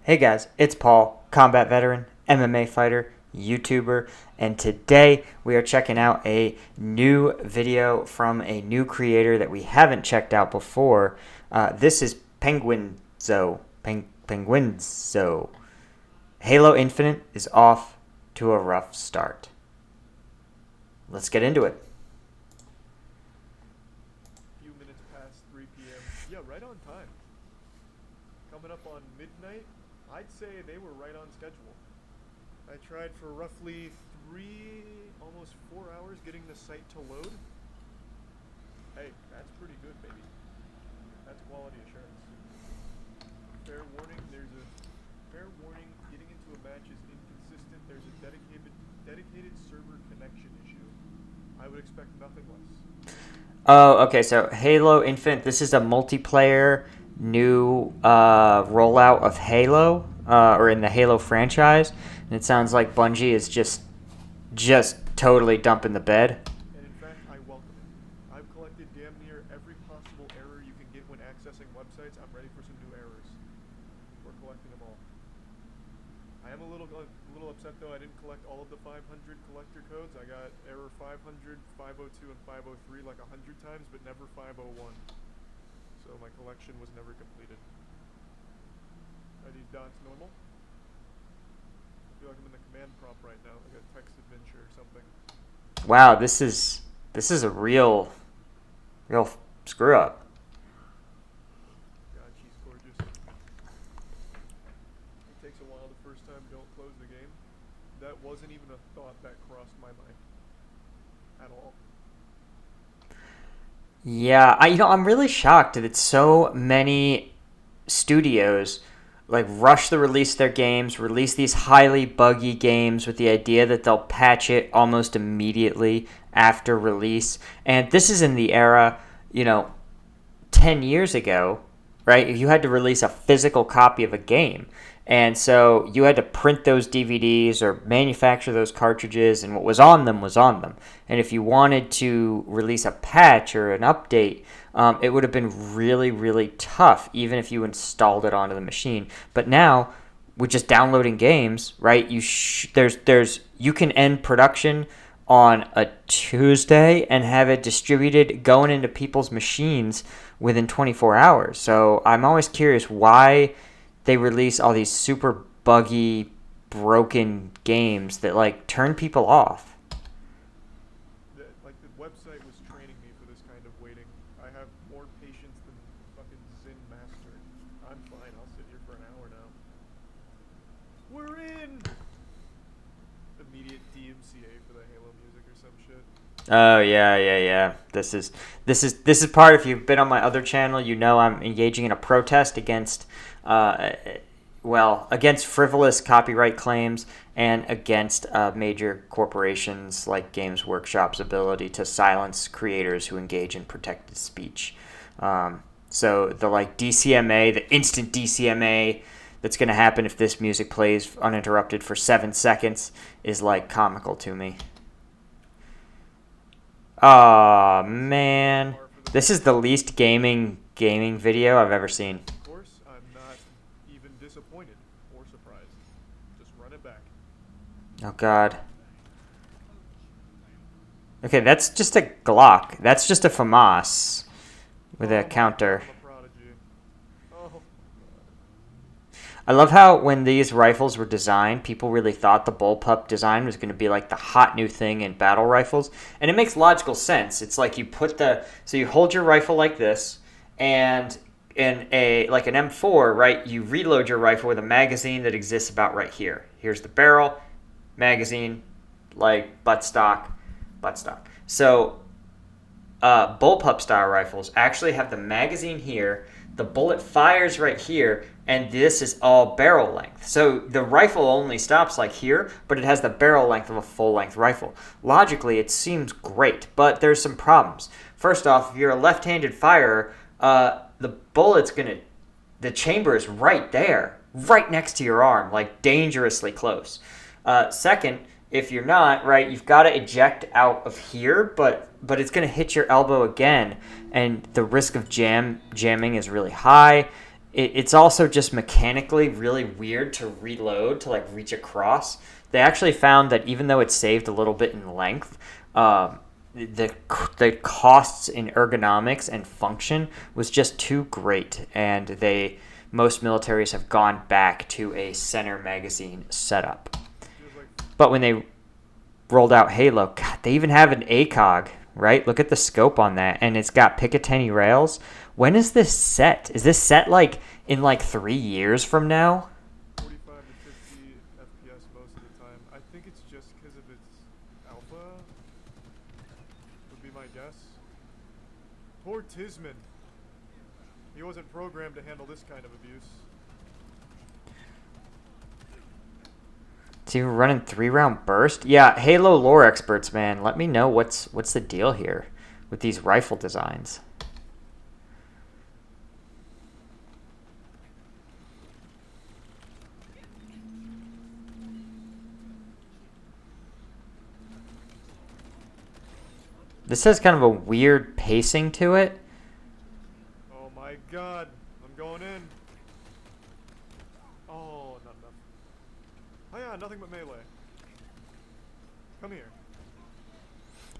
Hey guys, it's Paul, combat veteran, MMA fighter, YouTuber, and today we are checking out a new video from a new creator that we haven't checked out before. This is penguinz0. Penguinz0. Halo Infinite is off to a rough start. Let's get into it. Few minutes past 3 p.m. Yeah, right on time. Coming up on midnight, I'd say they were right on schedule. I tried for roughly almost 4 hours getting the site to load. Hey, that's pretty good, baby. That's quality assurance. Fair warning, getting into a match is inconsistent. There's a dedicated server connection issue. I would expect nothing less. Oh, okay. So Halo Infinite. This is a multiplayer new rollout of Halo, or in the Halo franchise, and it sounds like Bungie is just totally dumping the bed. And in fact, I welcome it. I've collected damn near every possible error you can get when accessing websites. I'm ready for some new errors. We're collecting them all. I am a little upset though. I didn't collect all of the 500 collector codes. I got error 500, 502, and 503 like 100 times, but never 501. So my collection was never completed. Are these dots normal? I feel like I'm in the command prompt right now, like a text adventure or something. Wow, this is a real screw up. God, she's gorgeous. It takes a while the first time. Don't close the game. That wasn't even a thought that crossed my mind at all. Yeah, I'm really shocked that so many studios like rush the release their games, release these highly buggy games with the idea that they'll patch it almost immediately after release. And this is in the era, you know, 10 years ago, right? You had to release a physical copy of a game. And so you had to print those DVDs or manufacture those cartridges, and what was on them was on them. And if you wanted to release a patch or an update, it would have been really, really tough, even if you installed it onto the machine. But now, with just downloading games, right? You can end production on a Tuesday and have it distributed going into people's machines within 24 hours. So I'm always curious why they release all these super buggy, broken games that like turn people off. Like the website was training me for this kind of waiting. I have more patience than fucking Zen Master. I'm fine. I'll sit here for an hour now. We're in. Immediate DMCA for the Halo music or some shit. Oh yeah. This is part. If you've been on my other channel, you know I'm engaging in a protest against, against frivolous copyright claims and against major corporations like Games Workshop's ability to silence creators who engage in protected speech. So the like DCMA, the instant DCMA that's going to happen if this music plays uninterrupted for 7 seconds is like comical to me. Oh man, this is the least gaming video I've ever seen. Of course, I'm not even disappointed or surprised. Just run it back. Oh god. Okay, that's just a Glock. That's just a FAMAS with a counter. I'm a prodigy. Oh. I love how when these rifles were designed, people really thought the bullpup design was going to be like the hot new thing in battle rifles, and it makes logical sense. It's like you hold your rifle like this, and in a like an M4, right? You reload your rifle with a magazine that exists about right here. Here's the barrel, magazine, like buttstock. So bullpup style rifles actually have the magazine here, the bullet fires right here, and this is all barrel length. So the rifle only stops like here, but it has the barrel length of a full-length rifle. Logically, it seems great, but there's some problems. First off, if you're a left-handed firer, the chamber is right there, right next to your arm, like dangerously close. Second, if you're not, right, you've got to eject out of here, but it's going to hit your elbow again, and the risk of jamming is really high. it's also just mechanically really weird to reload to like reach across. They actually found that even though it saved a little bit in length, the the costs in ergonomics and function was just too great, and most militaries have gone back to a center magazine setup. But when they rolled out Halo, God, they even have an ACOG, right? Look at the scope on that, and it's got Picatinny rails. When is this set? Is this set like in like 3 years from now? 45 to 50 FPS most of the time. I think it's just because of its alpha, would be my guess. Poor Tisman. He wasn't programmed to handle this kind of abuse. It's even running 3-round burst. Yeah, Halo lore experts, man, let me know what's the deal here with these rifle designs. This has kind of a weird pacing to it. Oh my god, I'm going in. Oh, not enough. Oh yeah, nothing but melee. Come here.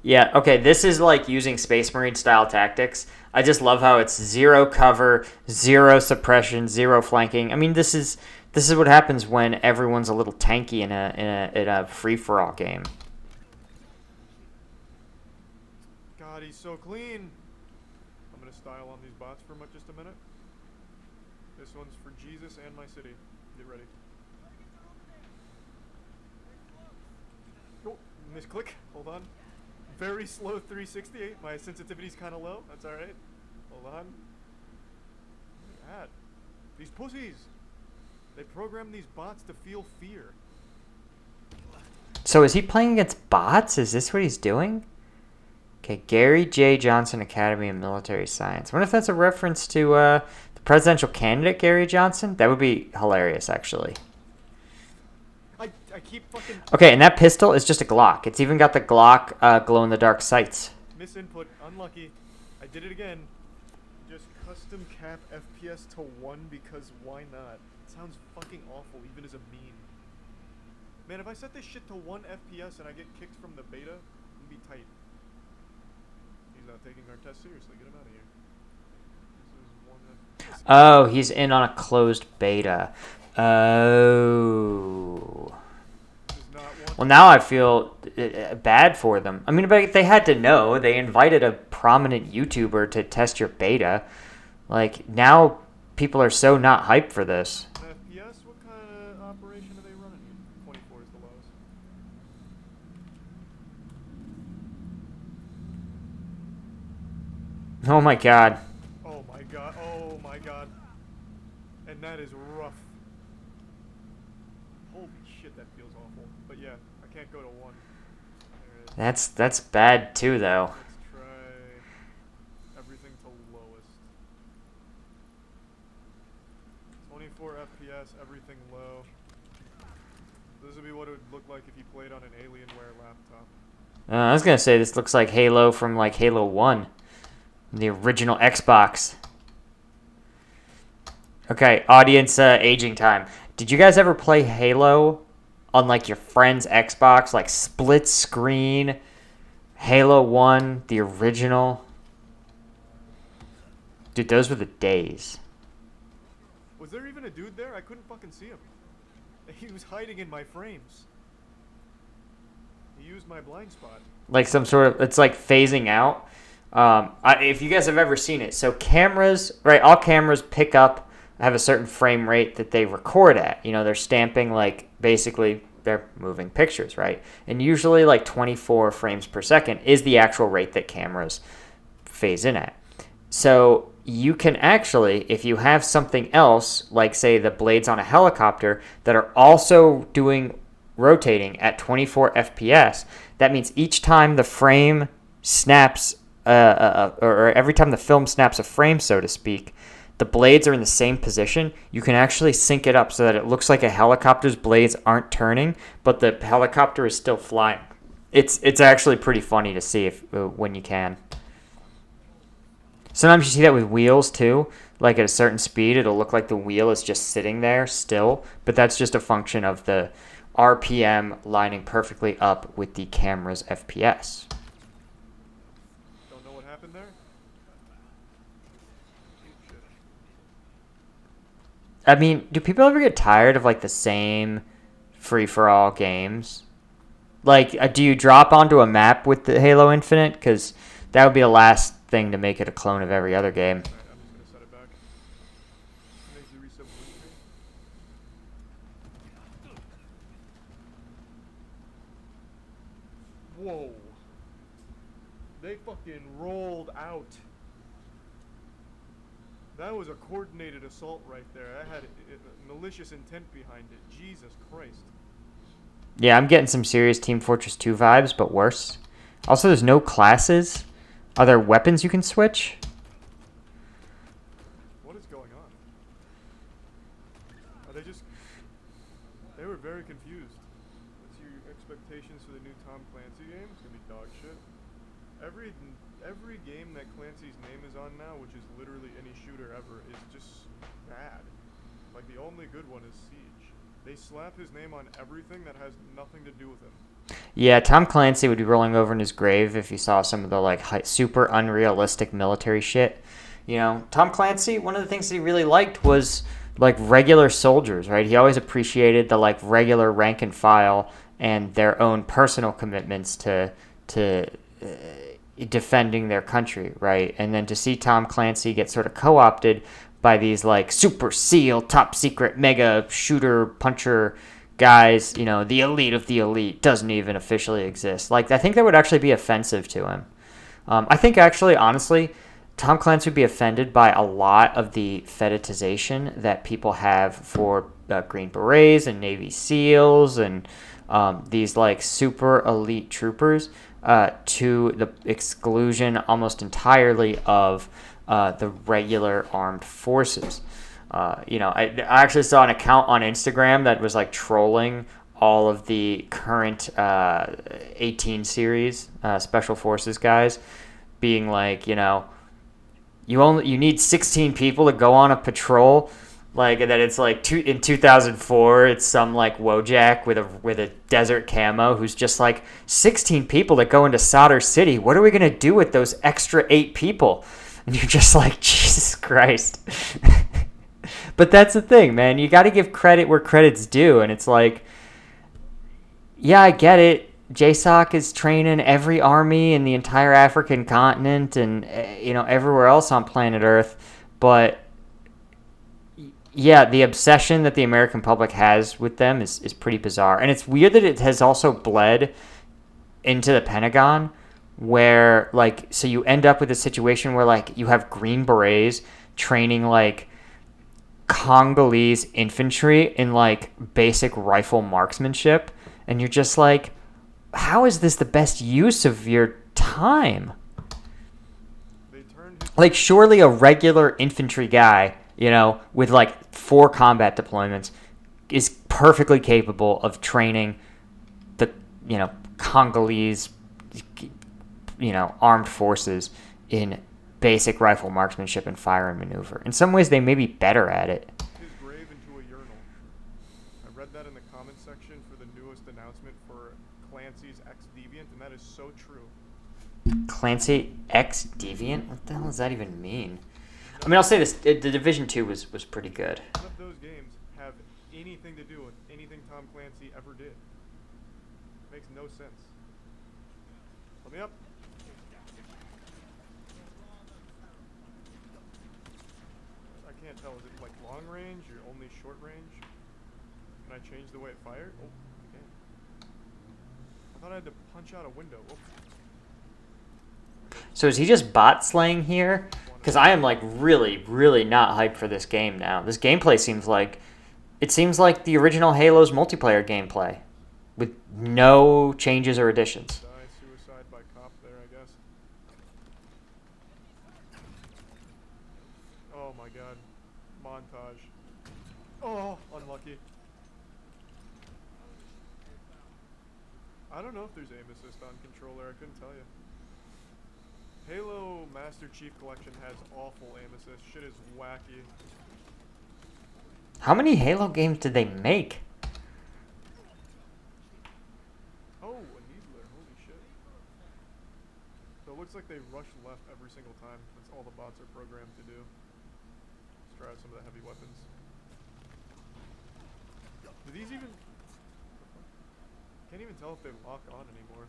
Yeah, okay, this is like using Space Marine style tactics. I just love how it's 0 cover, 0 suppression, 0 flanking. I mean, this is what happens when everyone's a little tanky in a free for all game. God, he's so clean. I'm gonna style on these bots for just a minute. This one's for Jesus and my city. Get ready. Oh, misclick. Hold on. Very slow 368. My sensitivity's kind of low. That's all right. Hold on. Look at that. These pussies. They program these bots to feel fear. So is he playing against bots? Is this what he's doing? Okay, Gary J. Johnson Academy of Military Science. I wonder if that's a reference to the presidential candidate, Gary Johnson? That would be hilarious, actually. I keep fucking... Okay, and that pistol is just a Glock. It's even got the Glock glow-in-the-dark sights. Misinput. Unlucky. I did it again. Just custom cap FPS to 1 because why not? It sounds fucking awful, even as a meme. Man, if I set this shit to 1 FPS and I get kicked from the beta, it'd be tight. He's not taking our test seriously. Get him out of here. This is 1 FPS. Oh, he's in on a closed beta. Oh. Well, now I feel bad for them. I mean, but they had to know. They invited a prominent YouTuber to test your beta. Like, now people are so not hyped for this. FPS? What kind of operation are they running? 24 is the lowest. Oh my god. Oh my god. Oh my god. And that is rough. Holy shit, that feels awful. But yeah, I can't go to 1. There it is. That's bad too, though. Let's try everything to lowest. 24 FPS, everything low. This would be what it would look like if you played on an Alienware laptop. I was gonna say this looks like Halo from like Halo 1, the original Xbox. Okay, audience aging time. Did you guys ever play Halo on like your friend's Xbox, like split screen, Halo 1, the original? Dude, those were the days. Was there even a dude there? I couldn't fucking see him. He was hiding in my frames. He used my blind spot. Like some sort of, it's like phasing out. If you guys have ever seen it, so cameras, right? All cameras pick up, have a certain frame rate that they record at. You know, they're stamping like basically they're moving pictures, right? And usually like 24 frames per second is the actual rate that cameras phase in at. So you can actually, if you have something else, like say the blades on a helicopter that are also doing rotating at 24 FPS, that means each time the frame snaps, or every time the film snaps a frame, so to speak, the blades are in the same position. You can actually sync it up so that it looks like a helicopter's blades aren't turning, but the helicopter is still flying. It's actually pretty funny to see if when you can. Sometimes you see that with wheels too. like at a certain speed, it'll look like the wheel is just sitting there still, but that's just a function of the RPM lining perfectly up with the camera's FPS. Don't know what happened there? Shit. I mean, do people ever get tired of like the same free-for-all games? Like, do you drop onto a map with the Halo Infinite? Because that would be the last thing to make it a clone of every other game. Alright, I'm just gonna set it back. Makes the reset blue screen. Whoa. They fucking rolled out. That was a coordinated assault right there. That had malicious intent behind it. Jesus Christ. Yeah, I'm getting some serious Team Fortress 2 vibes, but worse. Also, there's no classes. Are there weapons you can switch? What is going on? Are they just... They were very confused. What's your expectations for the new Tom Clancy game? It's gonna be dog shit. Every game that Clancy's name is on now, which is literally any shooter ever, is just bad. Like, the only good one is Siege. They slap his name on everything that has nothing to do with him. Yeah, Tom Clancy would be rolling over in his grave if he saw some of the like super unrealistic military shit. You know, Tom Clancy, one of the things that he really liked was like regular soldiers, right? He always appreciated the like regular rank and file and their own personal commitments to defending their country, right? And then to see Tom Clancy get sort of co-opted by these like super SEAL, top secret, mega shooter, puncher guys, you know, the elite of the elite doesn't even officially exist. Like, I think that would actually be offensive to him. I think actually, honestly, Tom Clancy would be offended by a lot of the fetishization that people have for Green Berets and Navy SEALs and these like super elite troopers to the exclusion almost entirely of the regular armed forces. You know, I actually saw an account on Instagram that was like trolling all of the current 18 series special forces guys, being like, you know, you need 16 people to go on a patrol, like, and then it's like in 2004 it's some like Wojak with a desert camo who's just like 16 people that go into Solder City. What are we gonna do with those extra 8 people? And you're just like, Jesus Christ. But that's the thing, man. You got to give credit where credit's due. And it's like, yeah, I get it. JSOC is training every army in the entire African continent and, you know, everywhere else on planet Earth. But, yeah, the obsession that the American public has with them is pretty bizarre. And it's weird that it has also bled into the Pentagon where, like, so you end up with a situation where, like, you have Green Berets training, like, Congolese infantry in like basic rifle marksmanship, and you're just like, how is this the best use of your time? Like, surely a regular infantry guy, you know, with like 4 combat deployments is perfectly capable of training the, you know, Congolese, you know, armed forces in basic rifle marksmanship and fire and maneuver. In some ways, they may be better at it. His grave into a urinal. I read that in the comments section for the newest announcement for Clancy's X Deviant, and that is so true. Clancy X Deviant? What the hell does that even mean? I mean, I'll say this: the Division 2 was pretty good. None of those games have anything to do with anything Tom Clancy ever did. Makes no sense. Let me up. I can't tell. Is it like long range or only short range? Can I change the way it fired? Oh, I can. I thought I had to punch out a window. Oh. So is he just bot slaying here? Because I am like really, really not hyped for this game now. This gameplay seems like the original Halo's multiplayer gameplay, with no changes or additions. Die suicide by cop there, I guess. Oh my god. Montage. Oh, unlucky. I don't know if there's aim assist on controller, I couldn't tell you. Halo Master Chief Collection has awful aim assist. Shit is wacky. How many Halo games did they make? Oh, a needler. Holy shit. So it looks like they rush left every single time. That's all the bots are programmed to do. Let's try out some of the heavy weapons. Do these even... Can't even tell if they lock on anymore.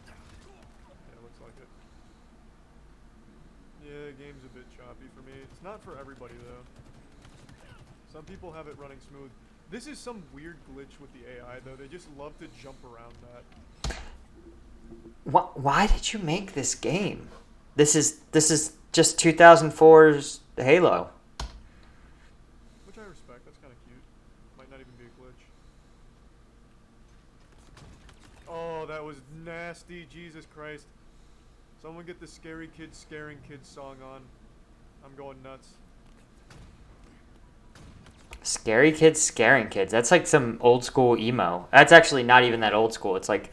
Yeah, looks like it. Yeah, game's a bit choppy for me. It's not for everybody though. Some people have it running smooth. This is some weird glitch with the AI though. They just love to jump around that. Why did you make this game? This is just 2004's Halo. Which I respect. That's kind of cute. Might not even be a glitch. Oh, that was nasty. Jesus Christ. Someone get the Scary Kids Scaring Kids song on. I'm going nuts. Scary Kids Scaring Kids. That's like some old school emo. That's actually not even that old school. It's like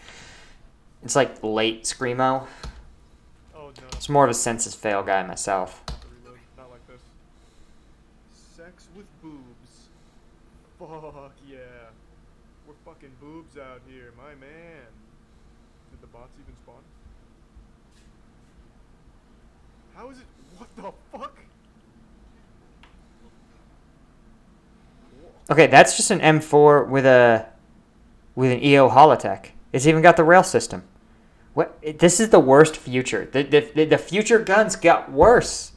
late screamo. Oh no. It's more of a census fail guy myself. Reload. Not like this. Sex with boobs. Fuck yeah. We're fucking boobs out here, my man. Did the bots even spawn? How is it? What the fuck? Okay, that's just an M4 with an EO Holotech. It's even got the rail system. What? This is the worst future. The future guns got worse.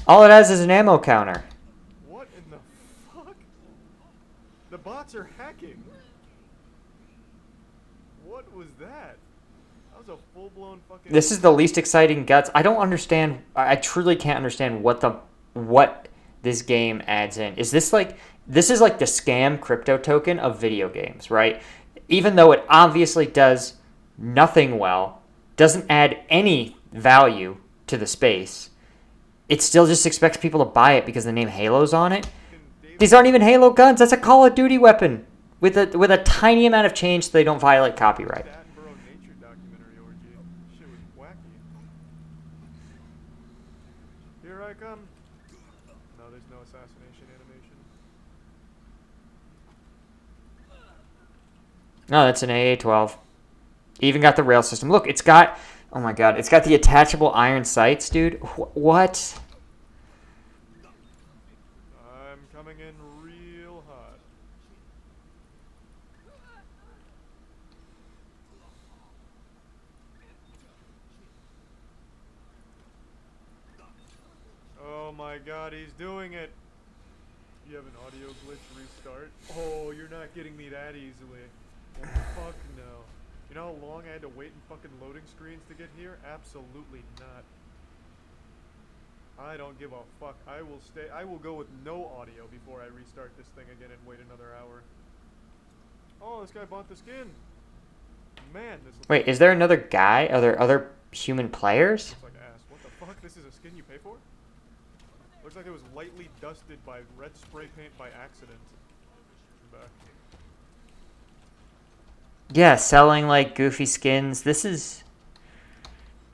All it has is an ammo counter. What in the fuck? The bots are hacking. What was that? That was a full-blown fucking... This is the least exciting guts. I don't understand. I truly can't understand what this game adds in. This is like the scam crypto token of video games, right? Even though it obviously does nothing well, doesn't add any value to the space, it still just expects people to buy it because the name Halo's on it. These aren't even Halo guns. That's a Call of Duty weapon with a tiny amount of change so they don't violate copyright. Attenborough nature documentary orgy. Shit was wacky. Here I come. No, there's no assassination animation. No, that's an AA-12. Even got the rail system. Look, it's got... Oh my god, it's got the attachable iron sights, dude. What? I'm coming in real hot. Oh my god, he's doing it. You have an audio glitch restart? Oh, you're not getting me that easily. Oh, fuck no. You know how long I had to wait in fucking loading screens to get here? Absolutely not. I don't give a fuck. I will go with no audio before I restart this thing again and wait another hour. Oh, this guy bought the skin. Man, this looks Wait, is there another guy? Are there other human players? looks like ass. What the fuck? This is a skin you pay for? Looks like it was lightly dusted by red spray paint by accident. I'm back. Yeah, selling like goofy skins. This is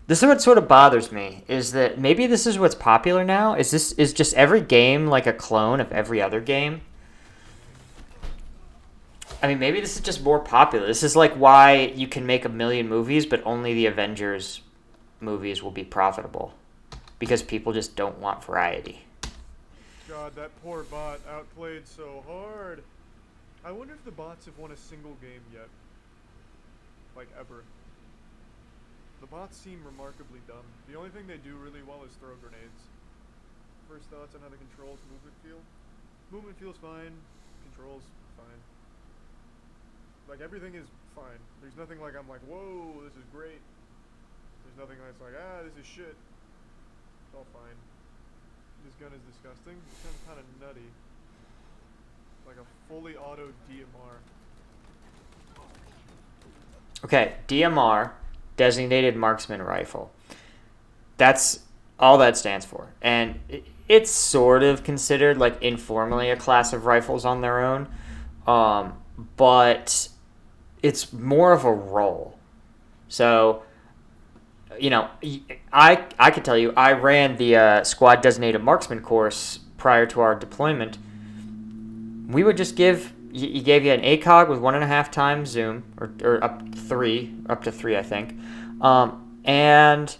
what sort of bothers me, is that maybe this is what's popular now. Is just every game like a clone of every other game? I mean, maybe this is just more popular. This is like why you can make 1 million movies, but only the Avengers movies will be profitable. Because people just don't want variety. God, that poor bot outplayed so hard. I wonder if the bots have won a single game yet. Like, ever. The bots seem remarkably dumb. The only thing they do really well is throw grenades. First thoughts on how the controls movement feel? Movement feels fine. Controls, fine. Like, everything is fine. There's nothing like I'm like, whoa, this is great. There's nothing that's like, ah, this is shit. It's all fine. This gun is disgusting. This gun's kind of nutty. Like a fully auto DMR. Okay, DMR, Designated Marksman Rifle. That's all that stands for. And it's sort of considered like informally a class of rifles on their own. But it's more of a role. So I could tell you, I ran the squad designated marksman course prior to our deployment. We would just you gave you an ACOG with 1.5 times zoom, or up to three, I think, and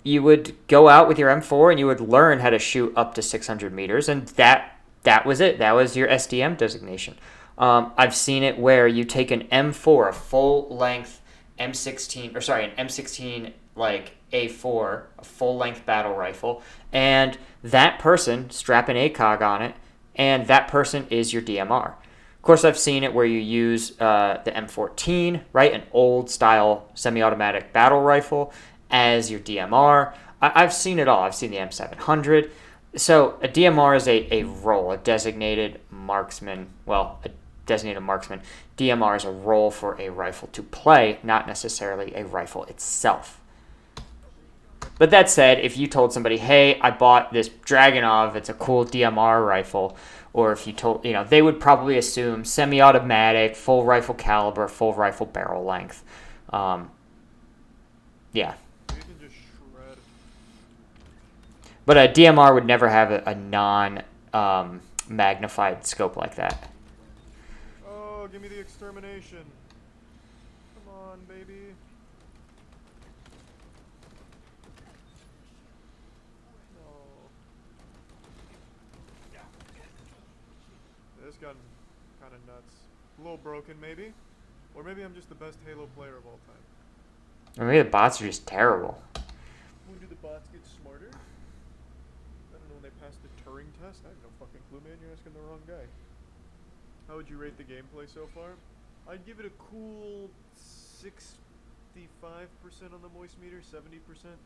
you would go out with your M4 and you would learn how to shoot up to 600 meters, and that was it. That was your SDM designation. I've seen it where you take an M4, a full length M16, or sorry, an M16 like A4, a full length battle rifle, and that person strap an ACOG on it, and that person is your DMR. Of course, I've seen it where you use the M14, right, an old style semi-automatic battle rifle, as your DMR. I've seen it all. I've seen the M700. So a DMR is a role, a designated marksman. Well, a designated marksman. DMR is a role for a rifle to play, not necessarily a rifle itself. But that said, if you told somebody, hey, I bought this Dragunov, it's a cool DMR rifle, or if you told, they would probably assume semi-automatic, full rifle caliber, full rifle barrel length. Yeah. You can just shred. But a DMR would never have a non-magnified scope like that. Oh, give me the extermination. Come on, baby. This gun kind of nuts. A little broken, maybe? Or maybe I'm just the best Halo player of all time. Or maybe the bots are just terrible. When do the bots get smarter? I don't know, when they pass the Turing test? I have no fucking clue, man. You're asking the wrong guy. How would you rate the gameplay so far? I'd give it a cool 65% on the moist meter, 70%.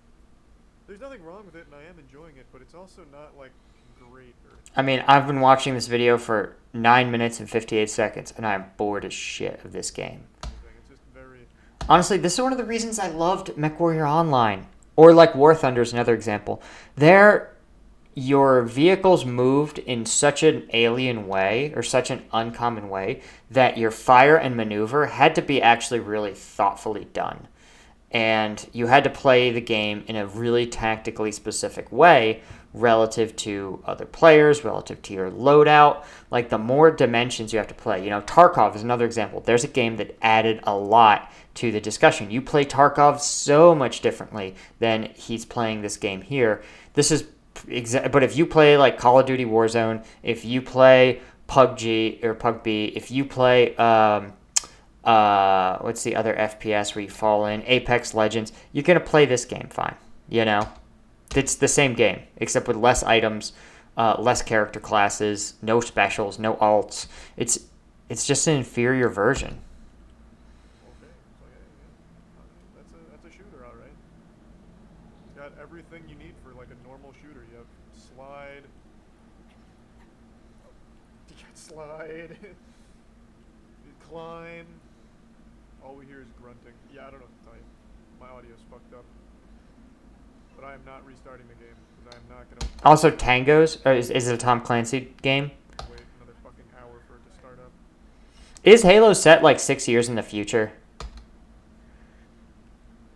There's nothing wrong with it, and I am enjoying it, but it's also not, like, great. I mean, I've been watching this video for 9 minutes and 58 seconds, and I'm bored as shit of this game. It's just very... Honestly, this is one of the reasons I loved MechWarrior Online. Or like War Thunder is another example. Your vehicles moved in such an alien way, or such an uncommon way, that your fire and maneuver had to be actually really thoughtfully done. And you had to play the game in a really tactically specific way relative to other players, relative to your loadout. Like, the more dimensions you have to play. Tarkov is another example. There's a game that added a lot to the discussion. You play Tarkov so much differently than he's playing this game here. But if you play like Call of Duty Warzone, if you play PUBG or PUBG, if you play what's the other FPS where you fall in, Apex Legends, you're gonna play this game fine. It's the same game except with less items, less character classes, no specials, no alts. It's just an inferior version. Okay, so yeah. That's a shooter, all right. It's got everything you need for like a normal shooter. You have slide. You got slide. You climb. All we hear is grunting. Yeah, I don't know what to tell you. My audio's fucked up. But I am not restarting the game because I am not gonna. Also, Tangos, or is it a Tom Clancy game? Wait another fucking hour for it to start up. Is Halo set like 6 years in the future?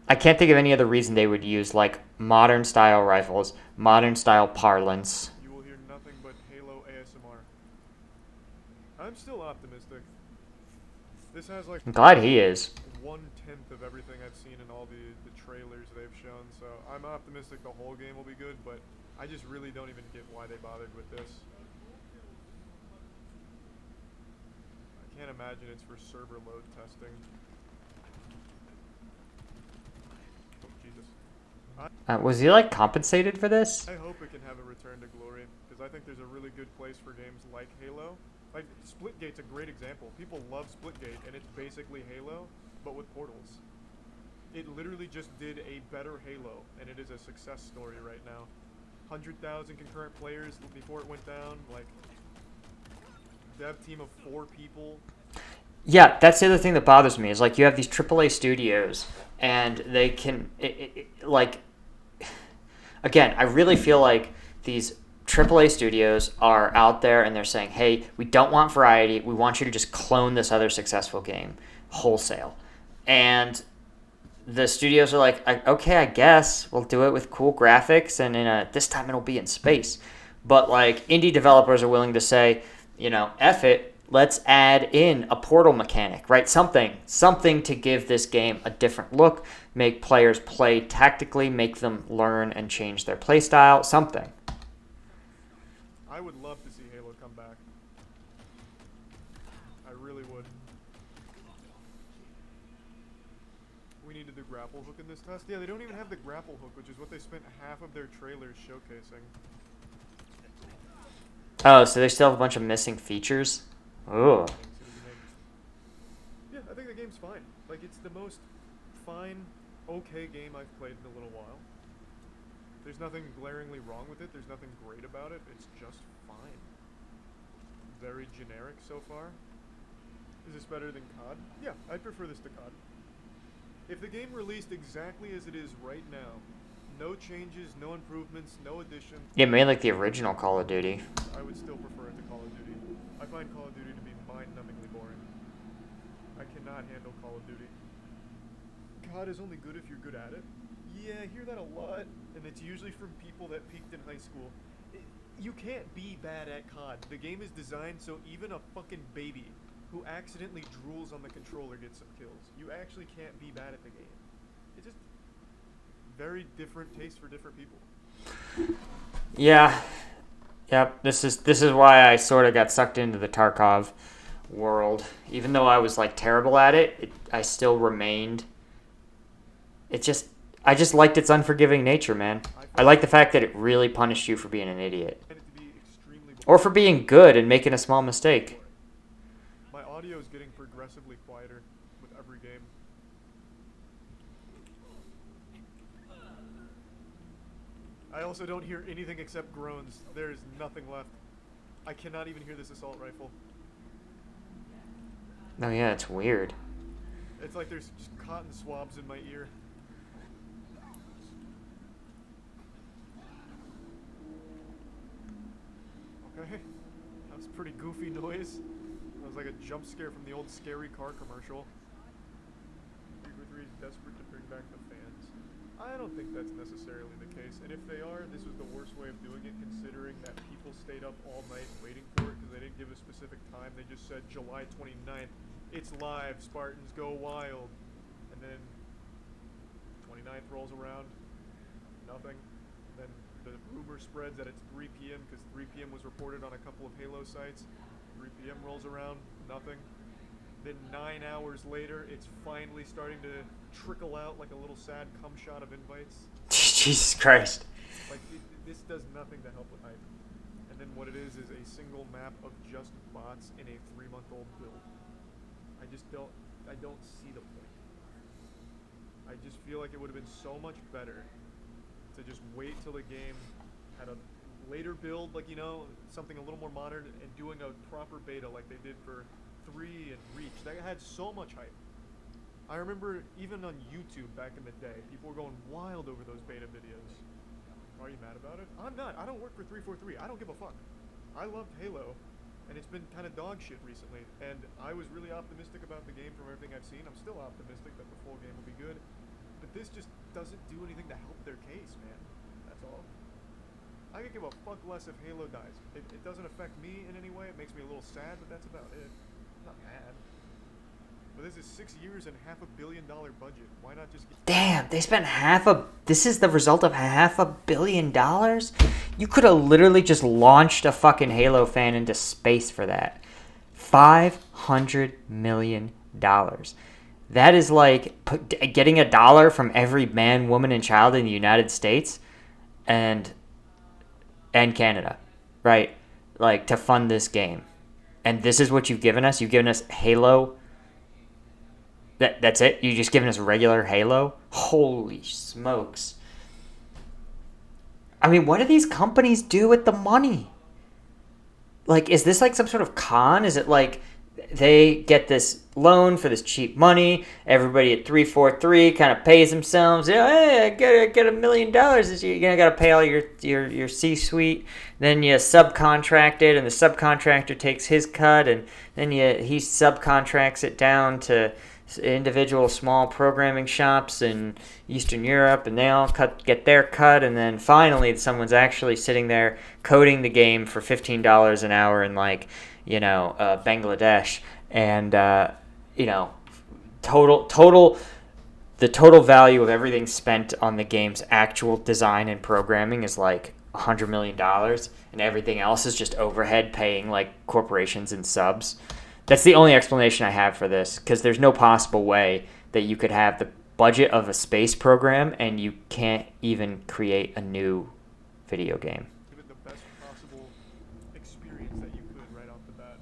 I can't think of any other reason they would use like modern style rifles, modern style parlance. You will hear nothing but Halo ASMR. I'm still optimistic. This has like I'm glad he is. 1/10 of everything I've seen in all the trailers they've shown, so I'm optimistic the whole game will be good, but I just really don't even get why they bothered with this. I can't imagine it's for server load testing. Oh, Jesus. Was he like compensated for this? I hope it can have a return to glory, because I think there's a really good place for games like Halo. Like, Splitgate's a great example. People love Splitgate, and it's basically Halo, but with portals. It literally just did a better Halo, and it is a success story right now. 100,000 concurrent players before it went down, like, dev team of 4 people. Yeah, that's the other thing that bothers me is like you have these AAA studios, and they can again, I really feel like these AAA studios are out there and they're saying, hey, we don't want variety. We want you to just clone this other successful game wholesale. And the studios are like, okay, I guess we'll do it with cool graphics, and this time it'll be in space. But like indie developers are willing to say, F it, let's add in a portal mechanic, right? Something to give this game a different look, make players play tactically, make them learn and change their play style, something. I would love to see Halo come back. I really would. We needed the grapple hook in this test. Yeah, they don't even have the grapple hook, which is what they spent half of their trailers showcasing. Oh, so they still have a bunch of missing features? Oh. Yeah, I think the game's fine. Like, it's the most fine, okay game I've played in a little while. There's nothing glaringly wrong with it. There's nothing great about it. It's just fine. Very generic so far. Is this better than COD? Yeah, I'd prefer this to COD. If the game released exactly as it is right now, no changes, no improvements, no additions. Yeah, maybe like the original Call of Duty. I would still prefer it to Call of Duty. I find Call of Duty to be mind-numbingly boring. I cannot handle Call of Duty. COD is only good if you're good at it. Yeah, I hear that a lot, and it's usually from people that peaked in high school. You can't be bad at COD. The game is designed so even a fucking baby who accidentally drools on the controller gets some kills. You actually can't be bad at the game. It's just very different taste for different people. Yeah. Yep. This is why I sort of got sucked into the Tarkov world. Even though I was like terrible at it, I still remained. I just liked its unforgiving nature, man. I like the fact that it really punished you for being an idiot. Or for being good and making a small mistake. My audio is getting progressively quieter with every game. I also don't hear anything except groans. There is nothing left. I cannot even hear this assault rifle. Oh yeah, it's weird. It's like there's just cotton swabs in my ear. Okay, that was a pretty goofy noise. That was like a jump scare from the old scary car commercial. 343 is desperate to bring back the fans. I don't think that's necessarily the case, and if they are, this was the worst way of doing it, considering that people stayed up all night waiting for it because they didn't give a specific time. They just said July 29th, it's live, Spartans go wild. And then 29th rolls around, nothing. Then the rumor spreads that it's 3 p.m. because 3 p.m. was reported on a couple of Halo sites. 3 p.m. rolls around, nothing. Then 9 hours later, it's finally starting to trickle out like a little sad cum shot of invites. Jesus Christ. Like, this does nothing to help with hype. And then what it is a single map of just bots in a 3-month-old build. I don't see the point. I just feel like it would have been so much better to just wait till the game had a later build, like, something a little more modern, and doing a proper beta like they did for 3 and Reach. That had so much hype. I remember even on YouTube back in the day, people were going wild over those beta videos. Are you mad about it? I'm not. I don't work for 343. I don't give a fuck. I loved Halo, and it's been kind of dog shit recently, and I was really optimistic about the game from everything I've seen. I'm still optimistic that the full game will be good, but this just doesn't do anything to help their case, man. That's all. I could give a fuck less if Halo dies. It doesn't affect me in any way. It makes me a little sad, but that's about it. I'm not mad. But this is 6 years and $500 million budget. Why not just get... Damn, they spent this is the result of $500 million? You could have literally just launched a fucking Halo fan into space for that. $500 million. That is like getting $1 from every man, woman, and child in the United States and Canada, right? Like, to fund this game. And this is what you've given us? You've given us Halo... That's it? You just giving us regular Halo? Holy smokes. I mean, what do these companies do with the money? Like, is this like some sort of con? Is it like they get this loan for this cheap money, everybody at 343 kind of pays themselves, hey, I get $1 million this year. You got to pay all your C-suite. Then you subcontract it, and the subcontractor takes his cut, and then he subcontracts it down to individual small programming shops in Eastern Europe, and they all get their cut, and then finally someone's actually sitting there coding the game for $15 an hour in like Bangladesh, and total the total value of everything spent on the game's actual design and programming is like $100 million, and everything else is just overhead paying like corporations and subs. That's the only explanation I have for this, because there's no possible way that you could have the budget of a space program and you can't even create a new video game. Give it the best possible experience that you could right off the bat.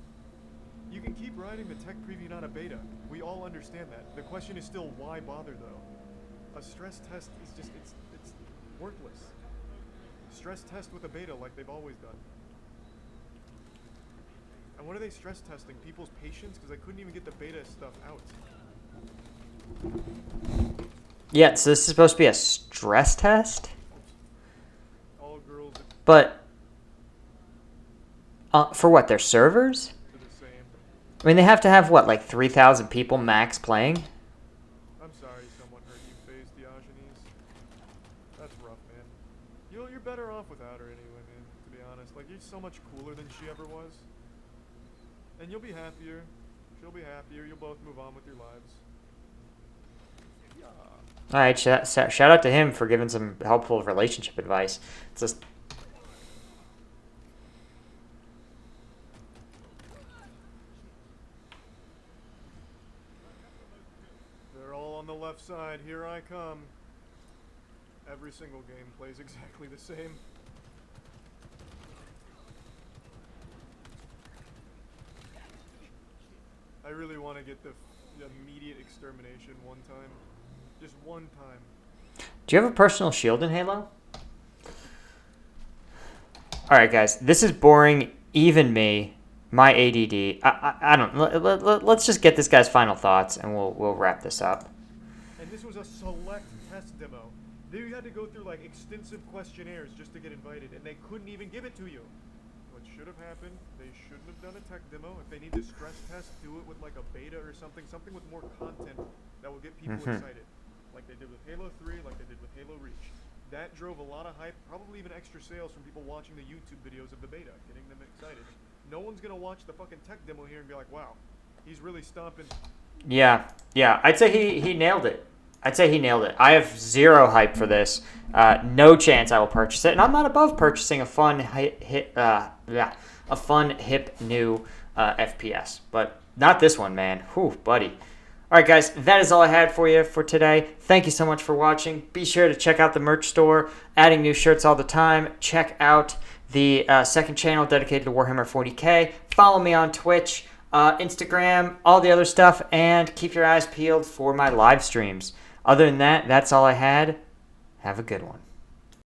You can keep riding the tech preview, not a beta. We all understand that. The question is still, why bother though? A stress test is just, it's worthless. Stress test with a beta like they've always done. And what are they stress testing? People's patience? Because I couldn't even get the beta stuff out. Yeah, so this is supposed to be a stress test? All girls But, for what, their servers? are the same. I mean, they have to have, what, like 3,000 people max playing? I'm sorry someone hurt you, FaZe Diogenes. That's rough, man. You're better off without her anyway, man, to be honest. Like, you're so much cooler than she ever was. And you'll be happier. She'll be happier. You'll both move on with your lives. Yeah. All right, shout out to him for giving some helpful relationship advice. It's just... They're all on the left side. Here I come. Every single game plays exactly the same. I really want to get the immediate extermination one time. Just one time. Do you have a personal shield in Halo? Alright, guys. This is boring. Even me. My ADD. I don't... Let's just get this guy's final thoughts, and we'll wrap this up. And this was a select test demo. They had to go through like extensive questionnaires just to get invited, and they couldn't even give it to you. What should have happened, they shouldn't have done a tech demo. If they need to stress test, do it with like a beta or something with more content that will get people excited. Like they did with Halo 3, like they did with Halo Reach. That drove a lot of hype, probably even extra sales from people watching the YouTube videos of the beta, getting them excited. No one's gonna watch the fucking tech demo here and be like, wow, he's really stomping. Yeah. I'd say he nailed it. I have zero hype for this. No chance I will purchase it, and I'm not above purchasing a fun hip new FPS, but not this one, man. Whew, buddy. All right, guys, that is all I had for you for today. Thank you so much for watching. Be sure to check out the merch store, adding new shirts all the time. Check out the second channel dedicated to Warhammer 40K. Follow me on Twitch, Instagram, all the other stuff, and keep your eyes peeled for my live streams. Other than that, that's all I had. Have a good one.